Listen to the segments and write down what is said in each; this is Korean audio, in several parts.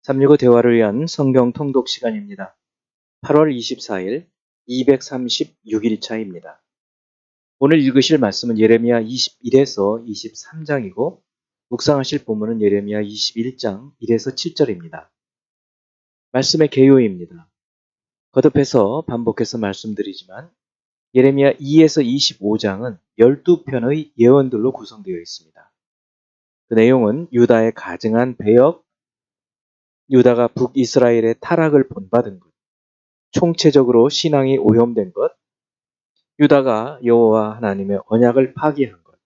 365 대화를 위한 성경 통독 시간입니다. 8월 24일 236일차입니다. 오늘 읽으실 말씀은 예레미야 21에서 23장이고 묵상하실 본문은 예레미야 21장 1에서 7절입니다. 말씀의 개요입니다. 거듭해서 반복해서 말씀드리지만 예레미야 2에서 25장은 12편의 예언들로 구성되어 있습니다. 그 내용은 유다의 가증한 배역, 유다가 북이스라엘의 타락을 본받은 것, 총체적으로 신앙이 오염된 것, 유다가 여호와 하나님의 언약을 파기한 것,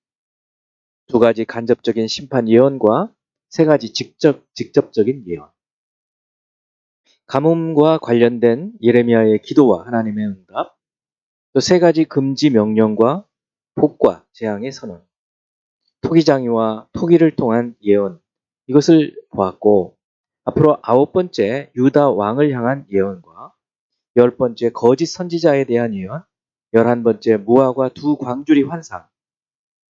두 가지 간접적인 심판 예언과 세 가지 직접적인 예언. 가뭄과 관련된 예레미야의 기도와 하나님의 응답, 또 세 가지 금지 명령과 복과 재앙의 선언, 토기장이와 토기를 통한 예언, 이것을 보았고, 앞으로 9번째 유다 왕을 향한 예언과 10번째 거짓 선지자에 대한 예언, 11번째 무화과 두 광주리 환상,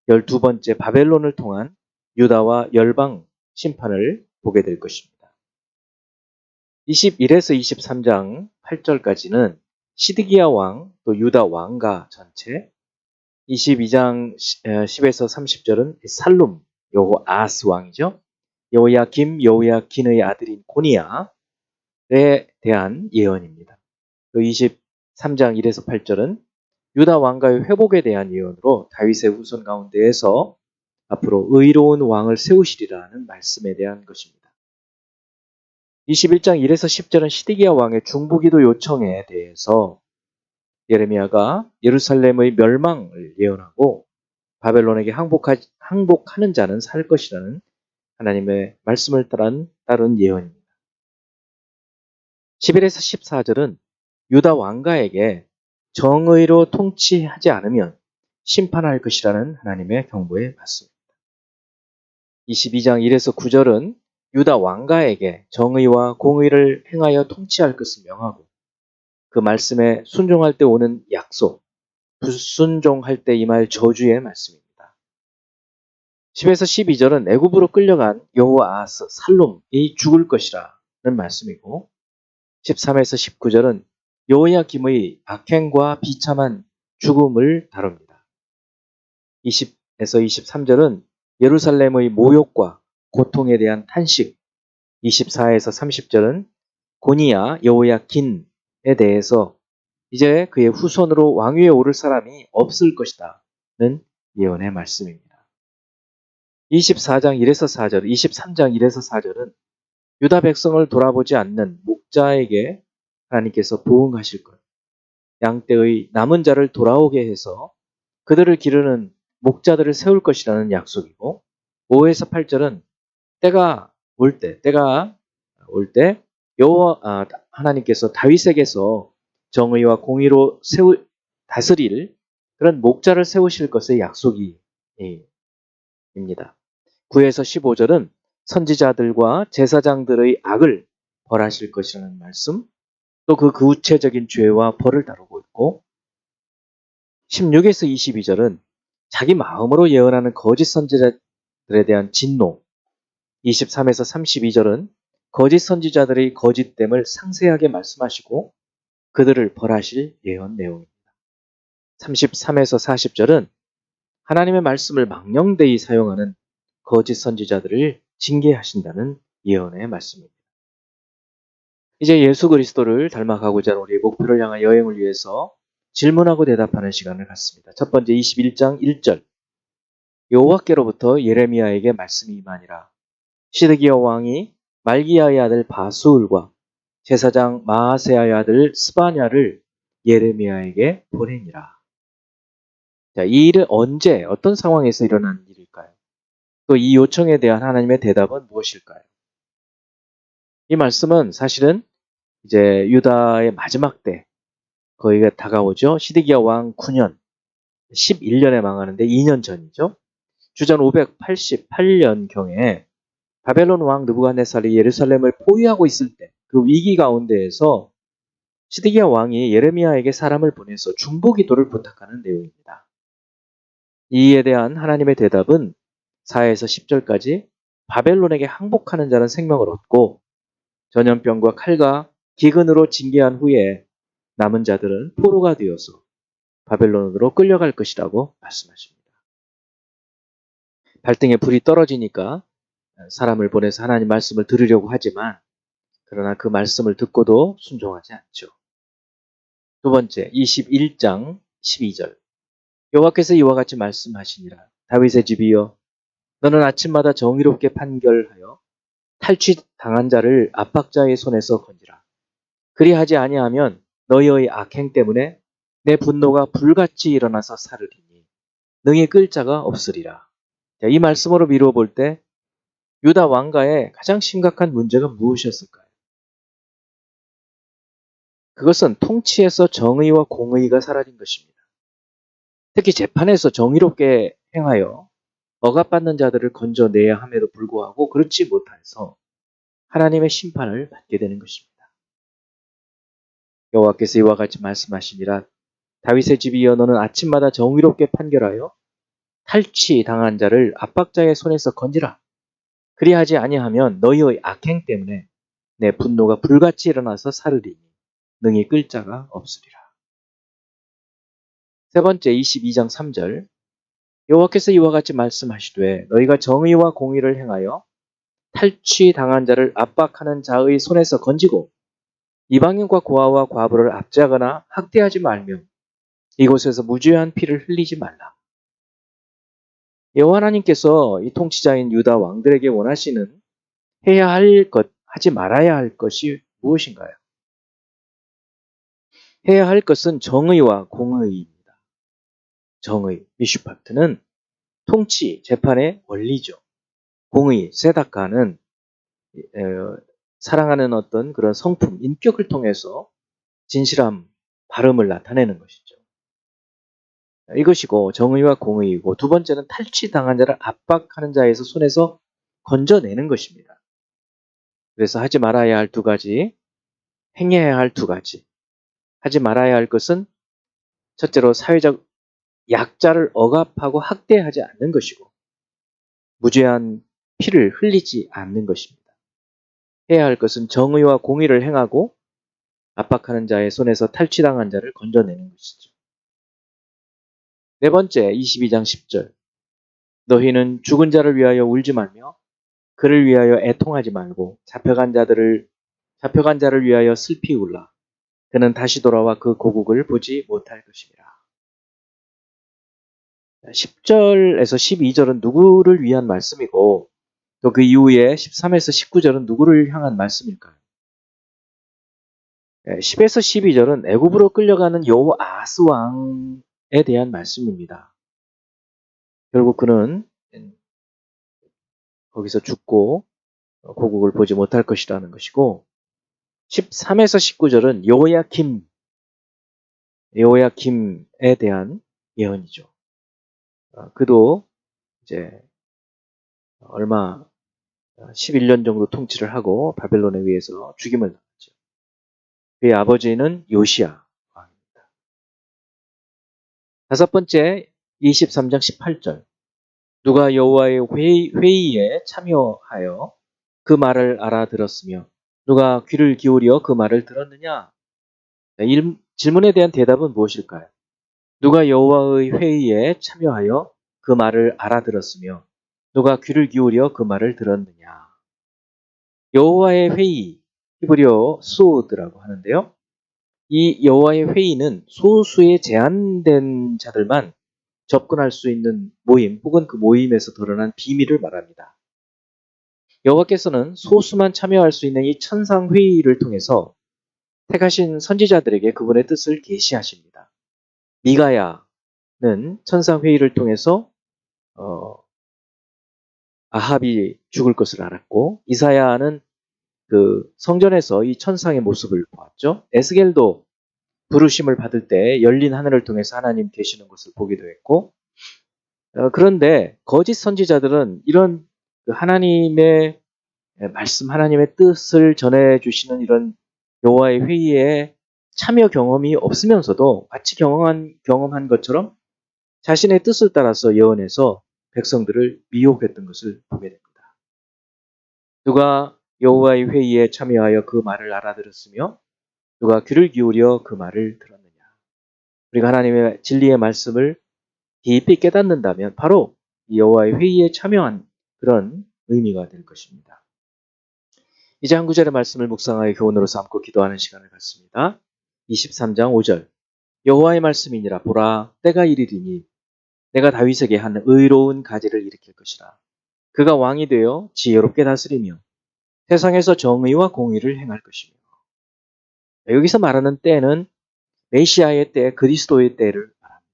12번째 바벨론을 통한 유다와 열방 심판을 보게 될 것입니다. 21에서 23장 8절까지는 시드기야 왕, 또 유다 왕가 전체, 22장 10에서 30절은 살룸, 여호아스 왕이죠. 여호야김의 아들인 고니야에 대한 예언입니다. 또 23장 1에서 8절은 유다 왕가의 회복에 대한 예언으로 다윗의 후손 가운데에서 앞으로 의로운 왕을 세우시리라는 말씀에 대한 것입니다. 21장 1에서 10절은 시드기야 왕의 중보기도 요청에 대해서 예레미야가 예루살렘의 멸망을 예언하고 바벨론에게 항복하는 자는 살 것이라는 하나님의 말씀을 따른 예언입니다. 11에서 14절은 유다 왕가에게 정의로 통치하지 않으면 심판할 것이라는 하나님의 경고에 맞습니다. 22장 1에서 9절은 유다 왕가에게 정의와 공의를 행하여 통치할 것을 명하고 그 말씀에 순종할 때 오는 약속, 불순종할 때 임할 저주의 말씀입니다. 10에서 12절은 애굽으로 끌려간 여호아스 살롬이 죽을 것이라는 말씀이고 13에서 19절은 여호야김의 악행과 비참한 죽음을 다룹니다. 20에서 23절은 예루살렘의 모욕과 고통에 대한 탄식, 24에서 30절은 고니야 여호야긴에 대해서 이제 그의 후손으로 왕위에 오를 사람이 없을 것이다는 예언의 말씀입니다. 24장 1에서 4절, 23장 1에서 4절은 유다 백성을 돌아보지 않는 목자에게 하나님께서 보응하실 것, 양떼의 남은 자를 돌아오게 해서 그들을 기르는 목자들을 세울 것이라는 약속이고 5에서 8절은 때가 올 때 여호와 하나님께서 다윗에게서 정의와 공의로 다스릴 그런 목자를 세우실 것의 약속입니다. 9에서 15절은 선지자들과 제사장들의 악을 벌하실 것이라는 말씀, 또 그 구체적인 죄와 벌을 다루고 있고 16에서 22절은 자기 마음으로 예언하는 거짓 선지자들에 대한 진노, 23에서 32절은 거짓 선지자들의 거짓됨을 상세하게 말씀하시고 그들을 벌하실 예언 내용입니다. 33에서 40절은 하나님의 말씀을 망령되이 사용하는 거짓 선지자들을 징계하신다는 예언의 말씀입니다. 이제 예수 그리스도를 닮아가고자 하는 우리의 목표를 향한 여행을 위해서 질문하고 대답하는 시간을 갖습니다. 첫 번째 21장 1절 여호와께로부터 예레미야에게 말씀이 임하니라. 시드기야 왕이 말기야의 아들 바수울과 제사장 마아세야의 아들 스바냐를 예레미야에게 보내니라. 자, 이 일은 언제 어떤 상황에서 일어난 일일까요? 또 이 요청에 대한 하나님의 대답은 무엇일까요? 이 말씀은 사실은 이제 유다의 마지막 때 거의가 다가오죠. 시드기야 왕 9년, 11년에 망하는데 2년 전이죠. 주전 588년경에 바벨론 왕 느부갓네살이 예루살렘을 포위하고 있을 때 그 위기 가운데에서 시드기야 왕이 예레미야에게 사람을 보내서 중보기도를 부탁하는 내용입니다. 이에 대한 하나님의 대답은 4에서 10절까지 바벨론에게 항복하는 자는 생명을 얻고 전염병과 칼과 기근으로 징계한 후에 남은 자들은 포로가 되어서 바벨론으로 끌려갈 것이라고 말씀하십니다. 발등에 불이 떨어지니까 사람을 보내서 하나님 말씀을 들으려고 하지만 그러나 그 말씀을 듣고도 순종하지 않죠. 두 번째, 21장 12절. 여호와께서 이와 같이 말씀하시니라. 다윗의 집이여, 너는 아침마다 정의롭게 판결하여 탈취당한 자를 압박자의 손에서 건지라. 그리하지 아니하면 너희의 악행 때문에 내 분노가 불같이 일어나서 사르리니 능히 끌 자가 없으리라. 자, 이 말씀으로 미루어 볼 때 유다 왕가의 가장 심각한 문제가 무엇이었을까요? 그것은 통치에서 정의와 공의가 사라진 것입니다. 특히 재판에서 정의롭게 행하여 억압받는 자들을 건져내야 함에도 불구하고 그렇지 못해서 하나님의 심판을 받게 되는 것입니다. 여호와께서 이와 같이 말씀하시니라. 다윗의 집이여, 너는 아침마다 정의롭게 판결하여 탈취당한 자를 압박자의 손에서 건지라. 그리하지 아니하면 너희의 악행 때문에 내 분노가 불같이 일어나서 사르리니 능히 끌 자가 없으리라. 세 번째, 22장 3절. 여호와께서 이와 같이 말씀하시되 너희가 정의와 공의를 행하여 탈취당한 자를 압박하는 자의 손에서 건지고 이방인과 고아와 과부를 압제하거나 학대하지 말며 이곳에서 무죄한 피를 흘리지 말라. 여호와 하나님께서 이 통치자인 유다 왕들에게 원하시는 해야 할 것, 하지 말아야 할 것이 무엇인가요? 해야 할 것은 정의와 공의입니다. 정의, 미슈파트는 통치, 재판의 원리죠. 공의, 세다카는 사랑하는 어떤 그런 성품, 인격을 통해서 진실함, 바름을 나타내는 것이죠. 이것이고 정의와 공의이고 두 번째는 탈취당한 자를 압박하는 자에서 손에서 건져내는 것입니다. 그래서 하지 말아야 할 두 가지, 행해야 할 두 가지. 하지 말아야 할 것은 첫째로 사회적 약자를 억압하고 학대하지 않는 것이고 무죄한 피를 흘리지 않는 것입니다. 해야 할 것은 정의와 공의를 행하고 압박하는 자의 손에서 탈취당한 자를 건져내는 것이죠. 네 번째, 22장 10절. 너희는 죽은 자를 위하여 울지 말며 그를 위하여 애통하지 말고 잡혀간 자를 위하여 슬피 울라. 그는 다시 돌아와 그 고국을 보지 못할 것이니라. 10절에서 12절은 누구를 위한 말씀이고 또 그 이후에 13에서 19절은 누구를 향한 말씀일까요? 10에서 12절은 애굽으로 끌려가는 여호아스 왕에 대한 말씀입니다. 결국 그는 거기서 죽고 고국을 보지 못할 것이라는 것이고 13에서 19절은 여호야김에 대한 예언이죠. 그도 이제 얼마 11년 정도 통치를 하고 바벨론에 의해서 죽임을 당했죠. 그의 아버지는 요시야 왕입니다. 다섯 번째 23장 18절. 누가 여호와의 회의에 참여하여 그 말을 알아들었으며 누가 귀를 기울여 그 말을 들었느냐? 질문에 대한 대답은 무엇일까요? 누가 여호와의 회의에 참여하여 그 말을 알아들었으며 누가 귀를 기울여 그 말을 들었느냐? 여호와의 회의, 히브리어 수오드라고 하는데요. 이 여호와의 회의는 소수의 제한된 자들만 접근할 수 있는 모임 혹은 그 모임에서 드러난 비밀을 말합니다. 여호와께서는 소수만 참여할 수 있는 이 천상 회의를 통해서 택하신 선지자들에게 그분의 뜻을 계시하십니다. 미가야는 천상 회의를 통해서 아합이 죽을 것을 알았고 이사야는 그 성전에서 이 천상의 모습을 보았죠. 에스겔도 부르심을 받을 때 열린 하늘을 통해서 하나님 계시는 것을 보기도 했고 그런데 거짓 선지자들은 이런 하나님의 말씀, 하나님의 뜻을 전해주시는 이런 여호와의 회의에 참여 경험이 없으면서도 마치 경험한 것처럼 자신의 뜻을 따라서 예언해서 백성들을 미혹했던 것을 보게 됩니다. 누가 여호와의 회의에 참여하여 그 말을 알아들었으며 누가 귀를 기울여 그 말을 들었느냐. 우리가 하나님의 진리의 말씀을 깊이 깨닫는다면 바로 이 여호와의 회의에 참여한 그런 의미가 될 것입니다. 이제 한 구절의 말씀을 묵상하여 교훈으로 삼고 기도하는 시간을 갖습니다. 23장 5절 여호와의 말씀이니라 보라 때가 이르리니 내가 다윗에게 한 의로운 가지를 일으킬 것이라. 그가 왕이 되어 지혜롭게 다스리며 세상에서 정의와 공의를 행할 것이며. 여기서 말하는 때는 메시아의 때, 그리스도의 때를 말합니다.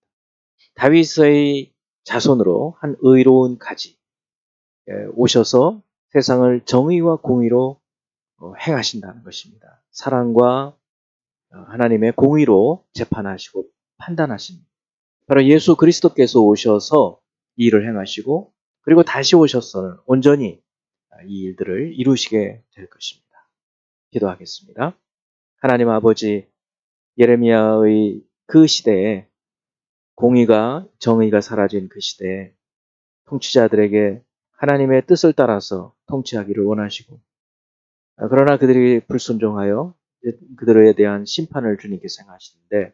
다윗의 자손으로 한 의로운 가지 오셔서 세상을 정의와 공의로 행하신다는 것입니다. 사랑과 하나님의 공의로 재판하시고 판단하십니다. 바로 예수 그리스도께서 오셔서 이 일을 행하시고 그리고 다시 오셔서는 온전히 이 일들을 이루시게 될 것입니다. 기도하겠습니다. 하나님 아버지, 예레미야의 그 시대에 공의가 정의가 사라진 그 시대에 통치자들에게 하나님의 뜻을 따라서 통치하기를 원하시고 그러나 그들이 불순종하여 그들에 대한 심판을 주님께서 행하시는데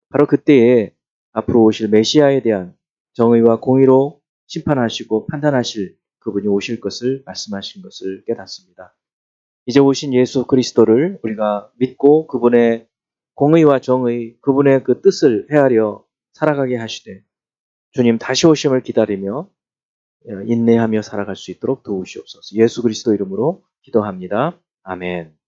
바로 그때에 앞으로 오실 메시아에 대한 정의와 공의로 심판하시고 판단하실 그분이 오실 것을 말씀하신 것을 깨닫습니다. 이제 오신 예수 그리스도를 우리가 믿고 그분의 공의와 정의, 그분의 그 뜻을 헤아려 살아가게 하시되 주님 다시 오심을 기다리며 인내하며 살아갈 수 있도록 도우시옵소서. 예수 그리스도 이름으로 기도합니다. 아멘.